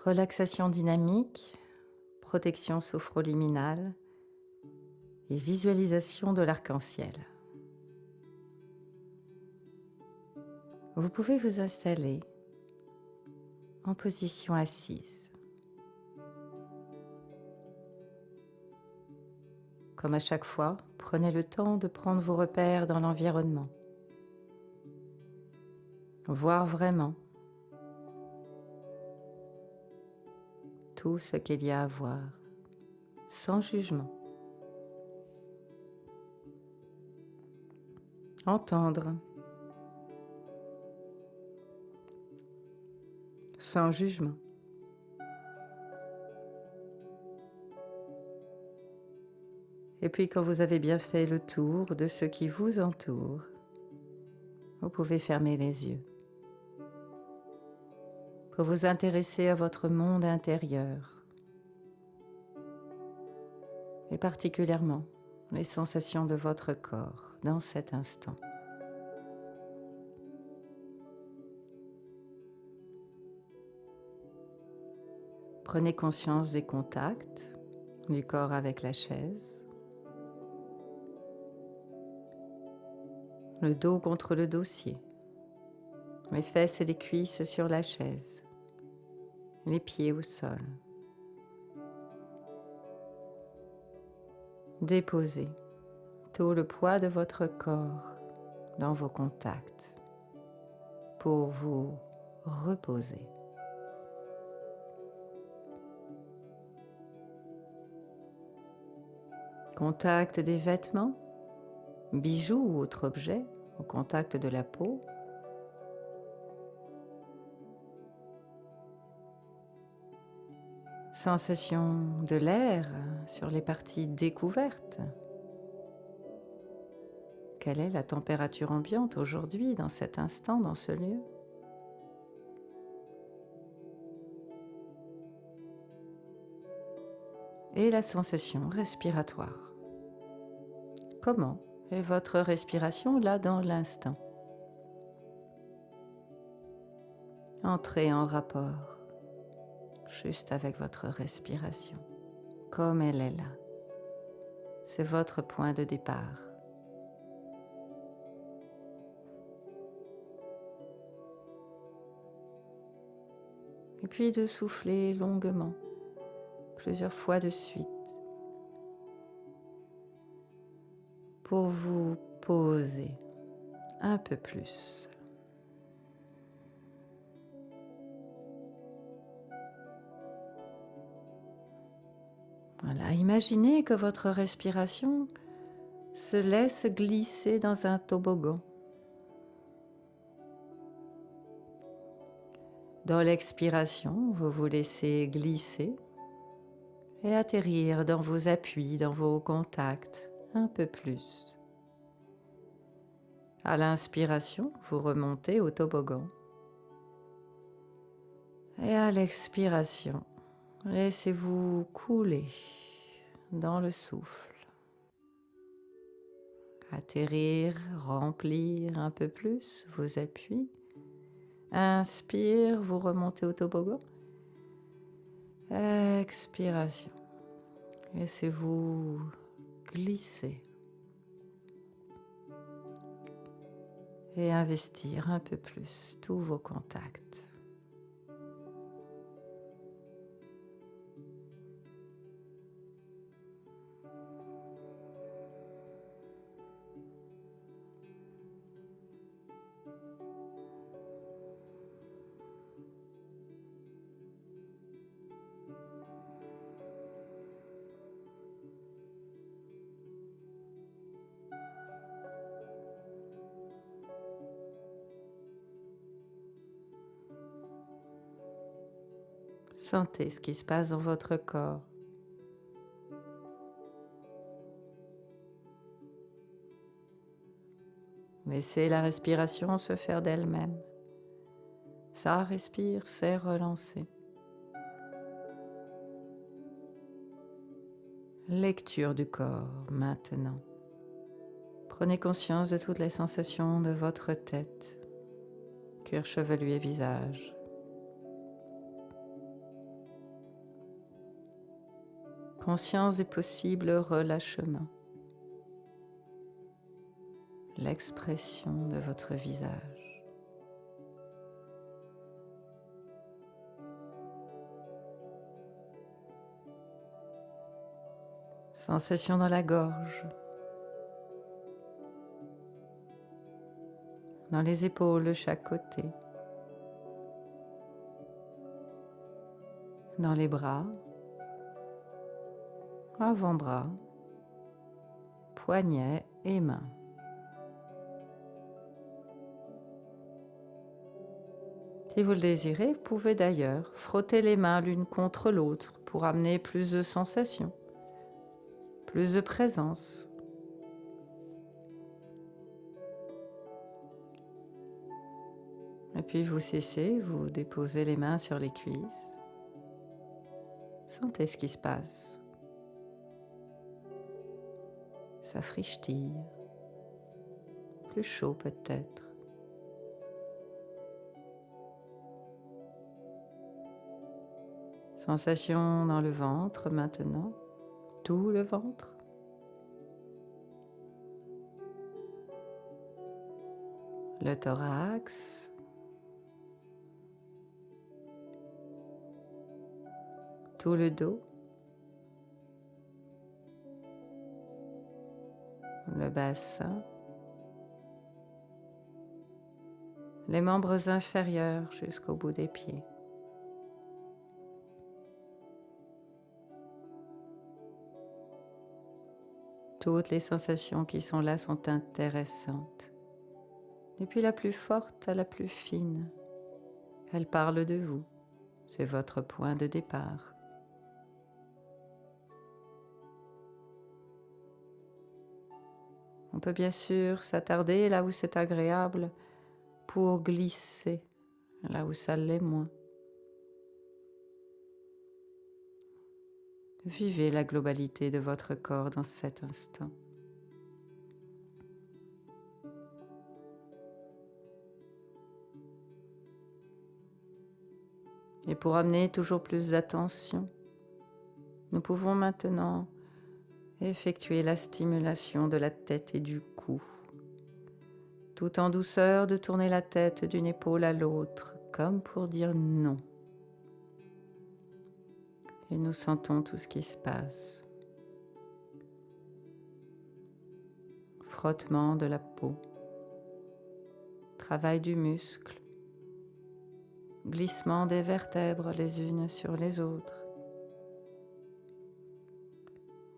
Relaxation dynamique, protection sophroliminale et visualisation de l'arc-en-ciel. Vous pouvez vous installer en position assise. Comme à chaque fois, prenez le temps de prendre vos repères dans l'environnement. Voir vraiment tout ce qu'il y a à voir, sans jugement. Entendre, sans jugement. Et puis quand vous avez bien fait le tour de ce qui vous entoure, vous pouvez fermer les yeux pour vous intéresser à votre monde intérieur et particulièrement les sensations de votre corps dans cet instant. Prenez conscience des contacts du corps avec la chaise, le dos contre le dossier, les fesses et les cuisses sur la chaise, les pieds au sol. Déposez tout le poids de votre corps dans vos contacts pour vous reposer. Contact des vêtements, bijoux ou autres objets au contact de la peau. Sensation de l'air sur les parties découvertes. Quelle est la température ambiante aujourd'hui, dans cet instant, dans ce lieu? Et la sensation respiratoire. Comment est votre respiration là dans l'instant? Entrez en rapport juste avec votre respiration, comme elle est là. C'est votre point de départ. Et puis de souffler longuement, plusieurs fois de suite, pour vous poser un peu plus. Voilà, imaginez que votre respiration se laisse glisser dans un toboggan. Dans l'expiration, vous vous laissez glisser et atterrir dans vos appuis, dans vos contacts, un peu plus. À l'inspiration, vous remontez au toboggan. Et à l'expiration, laissez-vous couler dans le souffle. Atterrir, remplir un peu plus vos appuis. Inspire, vous remontez au toboggan. Expiration. Laissez-vous glisser. Et investir un peu plus tous vos contacts. Sentez ce qui se passe dans votre corps. Laissez la respiration se faire d'elle-même. Ça respire, c'est relancé. Lecture du corps maintenant. Prenez conscience de toutes les sensations de votre tête, cuir chevelu et visage. Conscience du possible relâchement. L'expression de votre visage. Sensation dans la gorge, dans les épaules de chaque côté, dans les bras, avant-bras, poignets et mains. Si vous le désirez, vous pouvez d'ailleurs frotter les mains l'une contre l'autre pour amener plus de sensations, plus de présence. Et puis vous cessez, vous déposez les mains sur les cuisses. Sentez ce qui se passe. Ça frichtille, plus chaud peut-être. Sensation dans le ventre maintenant, tout le ventre. Le thorax. Tout le dos. Le bassin. Les membres inférieurs jusqu'au bout des pieds. Toutes les sensations qui sont là sont intéressantes. Depuis la plus forte à la plus fine, elles parlent de vous. C'est votre point de départ. On peut bien sûr s'attarder là où c'est agréable pour glisser là où ça l'est moins. Vivez la globalité de votre corps dans cet instant. Et pour amener toujours plus d'attention, nous pouvons maintenant effectuer la stimulation de la tête et du cou, tout en douceur de tourner la tête d'une épaule à l'autre, comme pour dire non. Et nous sentons tout ce qui se passe. Frottement de la peau, travail du muscle, glissement des vertèbres les unes sur les autres,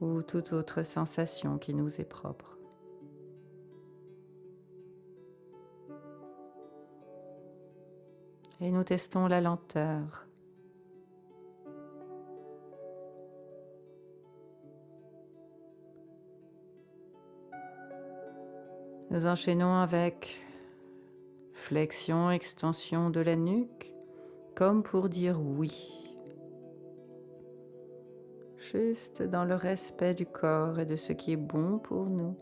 ou toute autre sensation qui nous est propre. Et nous testons la lenteur. Nous enchaînons avec flexion, extension de la nuque, comme pour dire oui. Juste dans le respect du corps et de ce qui est bon pour nous.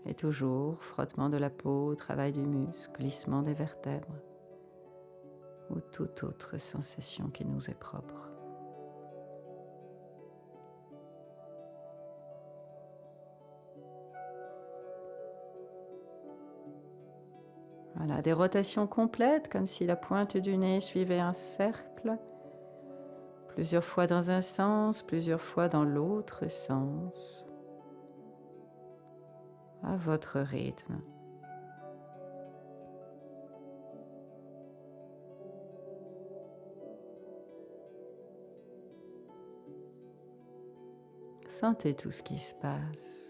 Et toujours frottement de la peau, travail du muscle, glissement des vertèbres ou toute autre sensation qui nous est propre. Voilà, des rotations complètes, comme si la pointe du nez suivait un cercle, plusieurs fois dans un sens, plusieurs fois dans l'autre sens, à votre rythme. Sentez tout ce qui se passe.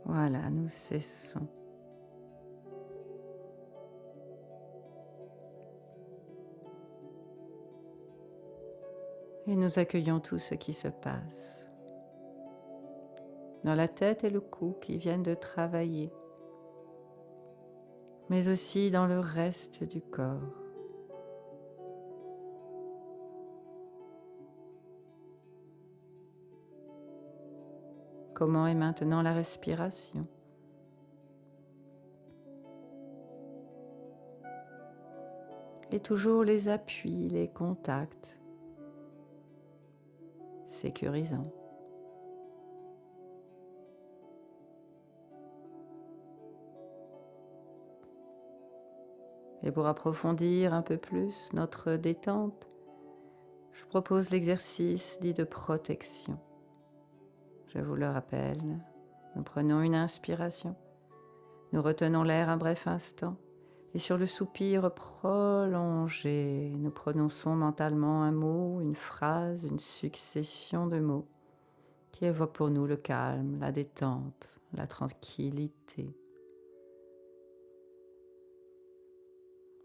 Voilà, nous cessons. Et nous accueillons tout ce qui se passe. Dans la tête et le cou qui viennent de travailler, mais aussi dans le reste du corps. Comment est maintenant la respiration? Et toujours les appuis, les contacts sécurisants. Et pour approfondir un peu plus notre détente, je propose l'exercice dit de protection. Je vous le rappelle, nous prenons une inspiration, nous retenons l'air un bref instant, et sur le soupir prolongé, nous prononçons mentalement un mot, une phrase, une succession de mots qui évoquent pour nous le calme, la détente, la tranquillité.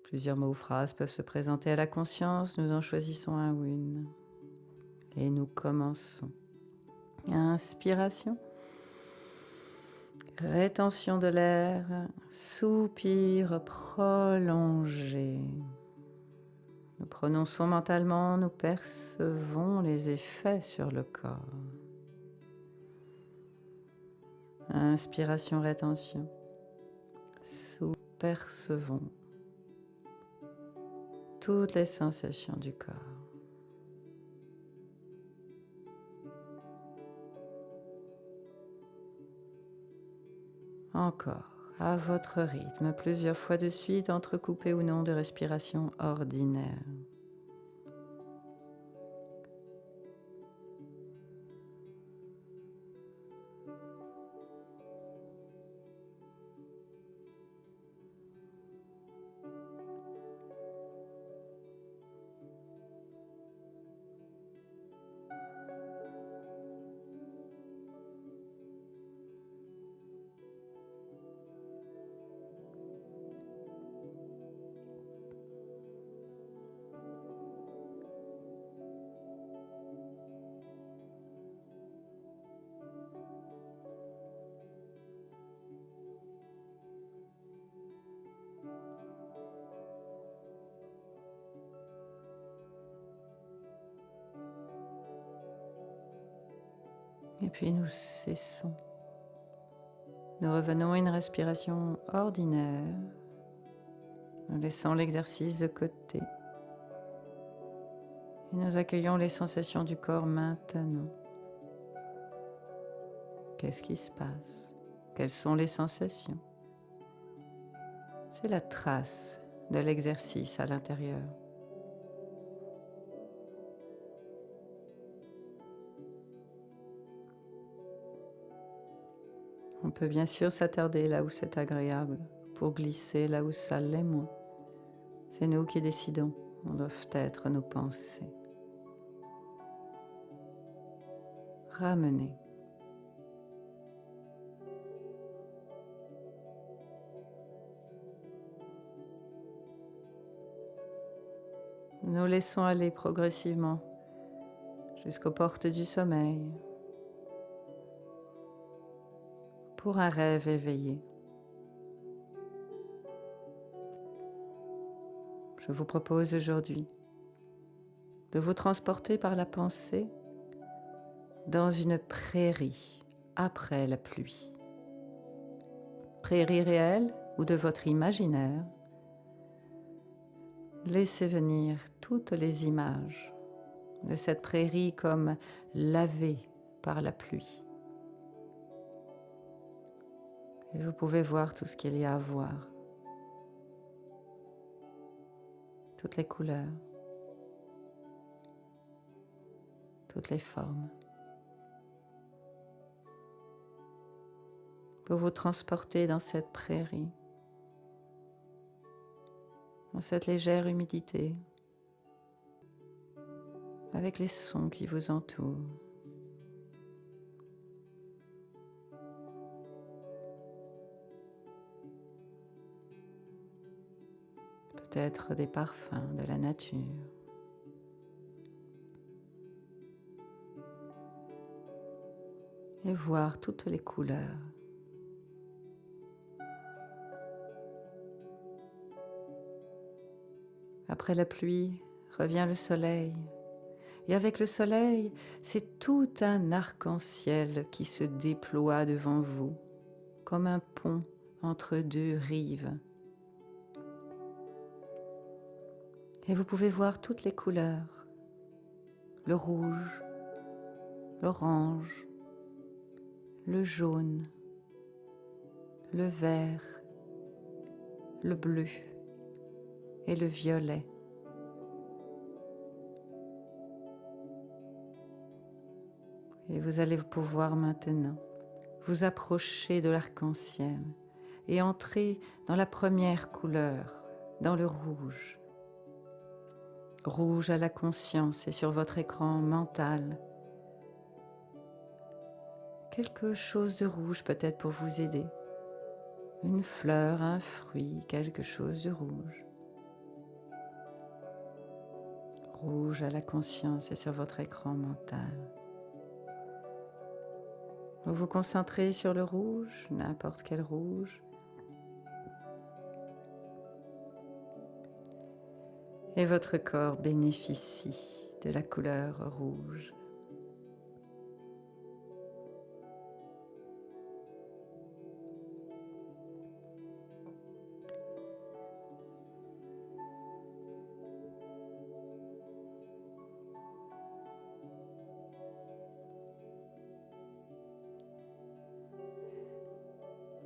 Plusieurs mots ou phrases peuvent se présenter à la conscience, nous en choisissons un ou une. Et nous commençons. Inspiration. Rétention de l'air, soupir prolongé. Nous prononçons mentalement, nous percevons les effets sur le corps. Inspiration, rétention. Percevons toutes les sensations du corps. Encore, à votre rythme, plusieurs fois de suite, entrecoupé ou non de respiration ordinaire. Et puis nous cessons. Nous revenons à une respiration ordinaire. Nous laissons l'exercice de côté. Et nous accueillons les sensations du corps maintenant. Qu'est-ce qui se passe? Quelles sont les sensations? C'est la trace de l'exercice à l'intérieur. On peut bien sûr s'attarder là où c'est agréable, pour glisser là où ça l'est moins. C'est nous qui décidons, on doivent être nos pensées. Ramener. Nous laissons aller progressivement jusqu'aux portes du sommeil pour un rêve éveillé. Je vous propose aujourd'hui de vous transporter par la pensée dans une prairie après la pluie. Prairie réelle ou de votre imaginaire. Laissez venir toutes les images de cette prairie comme lavée par la pluie. Et vous pouvez voir tout ce qu'il y a à voir. Toutes les couleurs, toutes les formes. Pour vous transporter dans cette prairie, dans cette légère humidité, avec les sons qui vous entourent. Peut-être des parfums de la nature. Et voir toutes les couleurs. Après la pluie, revient le soleil. Et avec le soleil, c'est tout un arc-en-ciel qui se déploie devant vous, comme un pont entre deux rives. Et vous pouvez voir toutes les couleurs, le rouge, l'orange, le jaune, le vert, le bleu et le violet. Et vous allez pouvoir maintenant vous approcher de l'arc-en-ciel et entrer dans la première couleur, dans le rouge. Rouge à la conscience et sur votre écran mental. Quelque chose de rouge peut-être pour vous aider. Une fleur, un fruit, quelque chose de rouge. Rouge à la conscience et sur votre écran mental. Vous vous concentrez sur le rouge, n'importe quel rouge. Et votre corps bénéficie de la couleur rouge.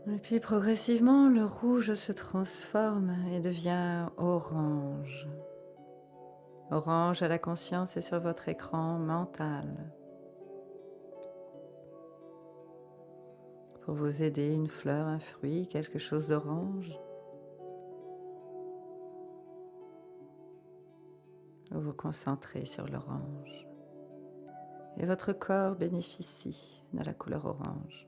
Et puis progressivement, le rouge se transforme et devient orange. Orange à la conscience et sur votre écran mental. Pour vous aider, une fleur, un fruit, quelque chose d'orange. Vous vous concentrez sur l'orange. Et votre corps bénéficie de la couleur orange.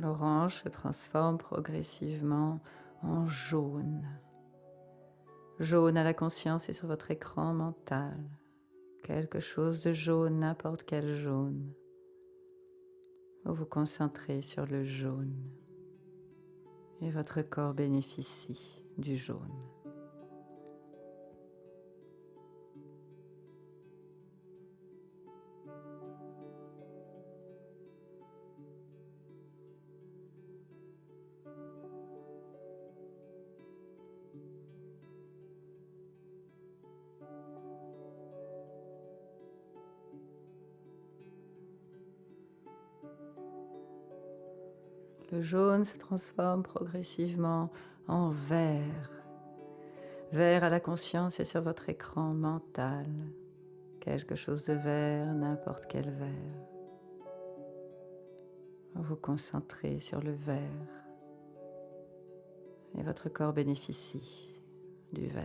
L'orange se transforme progressivement en jaune. Jaune à la conscience et sur votre écran mental. Quelque chose de jaune, n'importe quel jaune. Vous vous concentrez sur le jaune. Et votre corps bénéficie du jaune. Le jaune se transforme progressivement en vert. Vert à la conscience et sur votre écran mental. Quelque chose de vert, n'importe quel vert. Vous vous concentrez sur le vert. Et votre corps bénéficie du vert.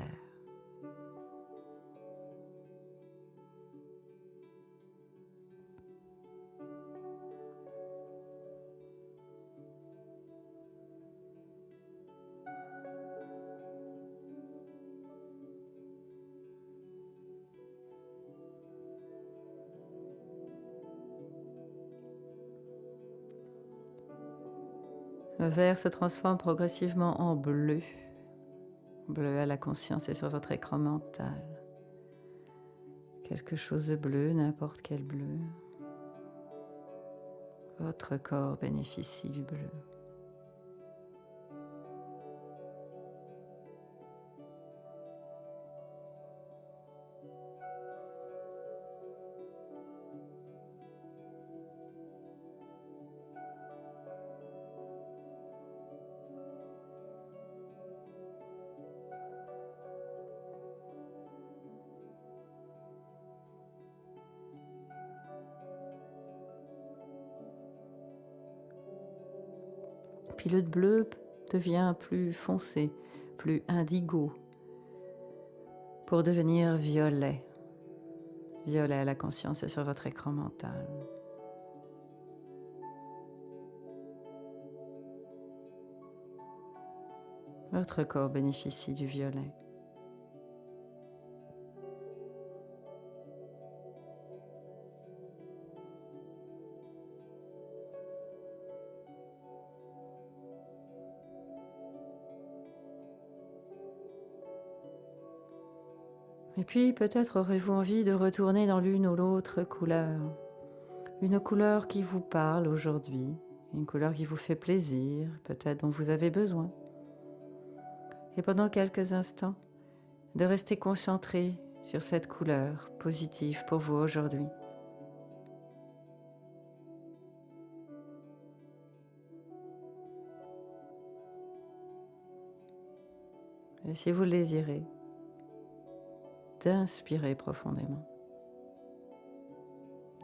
Le vert se transforme progressivement en bleu. Bleu à la conscience et sur votre écran mental. Quelque chose de bleu, n'importe quel bleu. Votre corps bénéficie du bleu. Puis le bleu devient plus foncé, plus indigo, pour devenir violet. Violet à la conscience et sur votre écran mental. Votre corps bénéficie du violet. Et puis peut-être aurez-vous envie de retourner dans l'une ou l'autre couleur. Une couleur qui vous parle aujourd'hui, une couleur qui vous fait plaisir, peut-être dont vous avez besoin. Et pendant quelques instants, de rester concentré sur cette couleur positive pour vous aujourd'hui. Et si vous le désirez, d'inspirer profondément.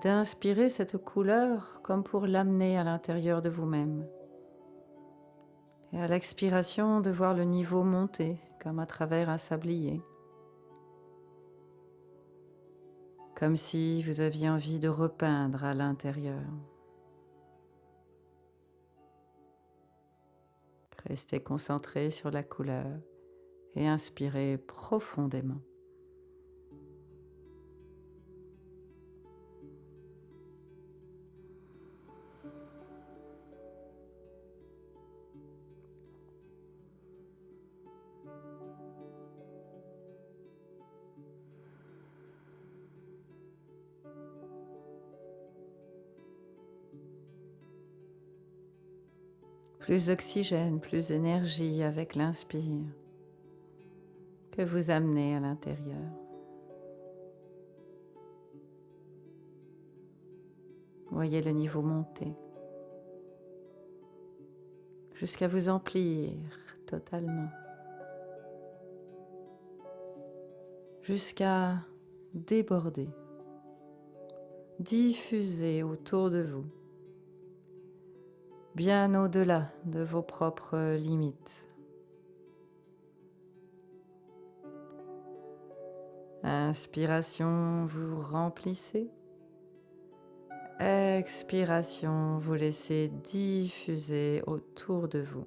D'inspirer cette couleur comme pour l'amener à l'intérieur de vous-même. Et à l'expiration, de voir le niveau monter comme à travers un sablier. Comme si vous aviez envie de repeindre à l'intérieur. Restez concentré sur la couleur et inspirez profondément. Plus d'oxygène, plus d'énergie avec l'inspire que vous amenez à l'intérieur. Voyez le niveau monter jusqu'à vous emplir totalement, jusqu'à déborder, diffuser autour de vous, bien au-delà de vos propres limites. Inspiration, vous remplissez. Expiration, vous laissez diffuser autour de vous.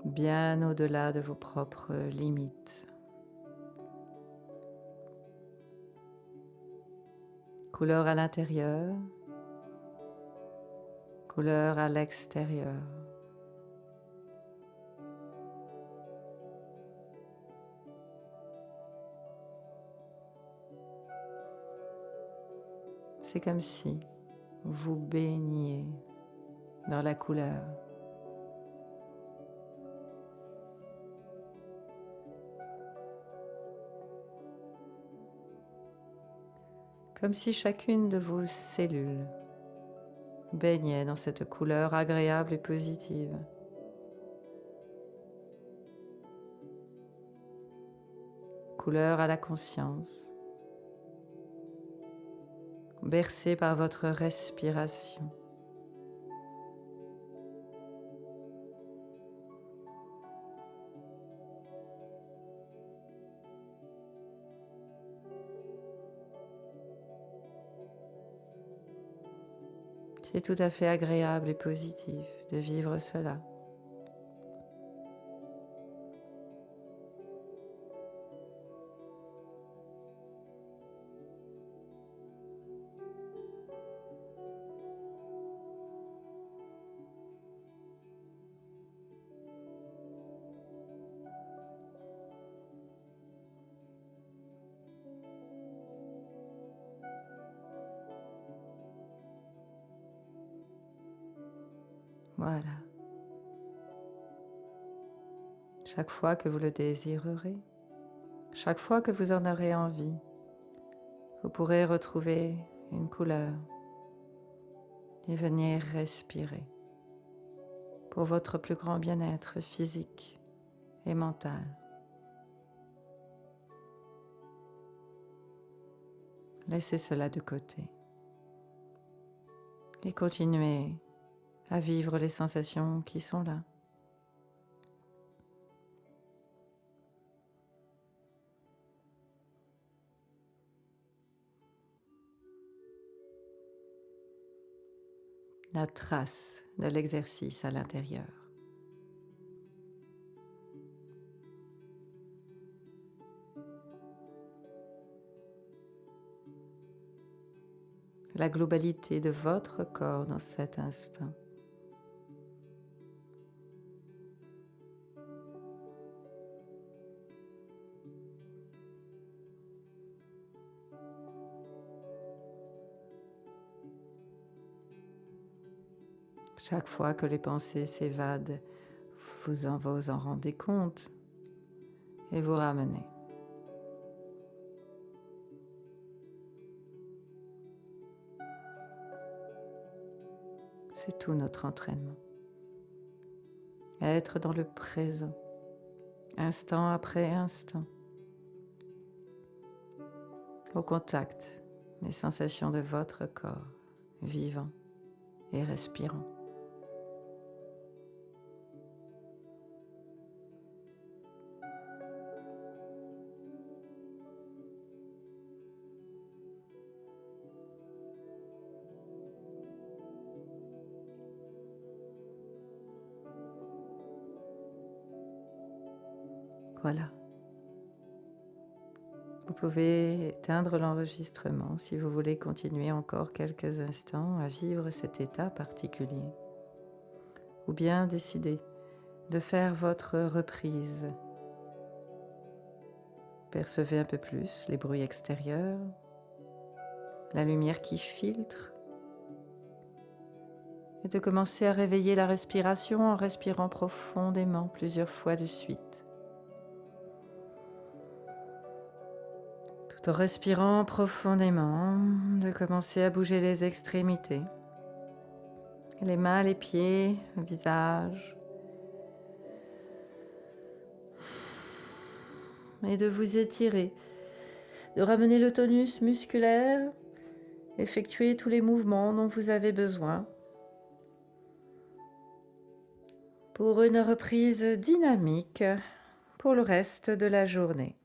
Bien au-delà de vos propres limites. Couleur à l'intérieur, couleur à l'extérieur. C'est comme si vous baigniez dans la couleur. Comme si chacune de vos cellules baignait dans cette couleur agréable et positive. Couleur à la conscience, bercée par votre respiration. C'est tout à fait agréable et positif de vivre cela. Voilà. Chaque fois que vous le désirerez, chaque fois que vous en aurez envie, vous pourrez retrouver une couleur et venir respirer pour votre plus grand bien-être physique et mental. Laissez cela de côté et continuez à vivre les sensations qui sont là. la trace de l'exercice à l'intérieur. La globalité de votre corps dans cet instant. Chaque fois que les pensées s'évadent, vous en rendez compte et vous ramenez. C'est tout notre entraînement. Être dans le présent, instant après instant, au contact des sensations de votre corps, vivant et respirant. Voilà. Vous pouvez éteindre l'enregistrement si vous voulez continuer encore quelques instants à vivre cet état particulier. Ou bien décider de faire votre reprise. Percevez un peu plus les bruits extérieurs, la lumière qui filtre, et de commencer à réveiller la respiration en respirant profondément plusieurs fois de suite. Tout en respirant profondément, de commencer à bouger les extrémités, les mains, les pieds, le visage, et de vous étirer, de ramener le tonus musculaire, effectuer tous les mouvements dont vous avez besoin pour une reprise dynamique pour le reste de la journée.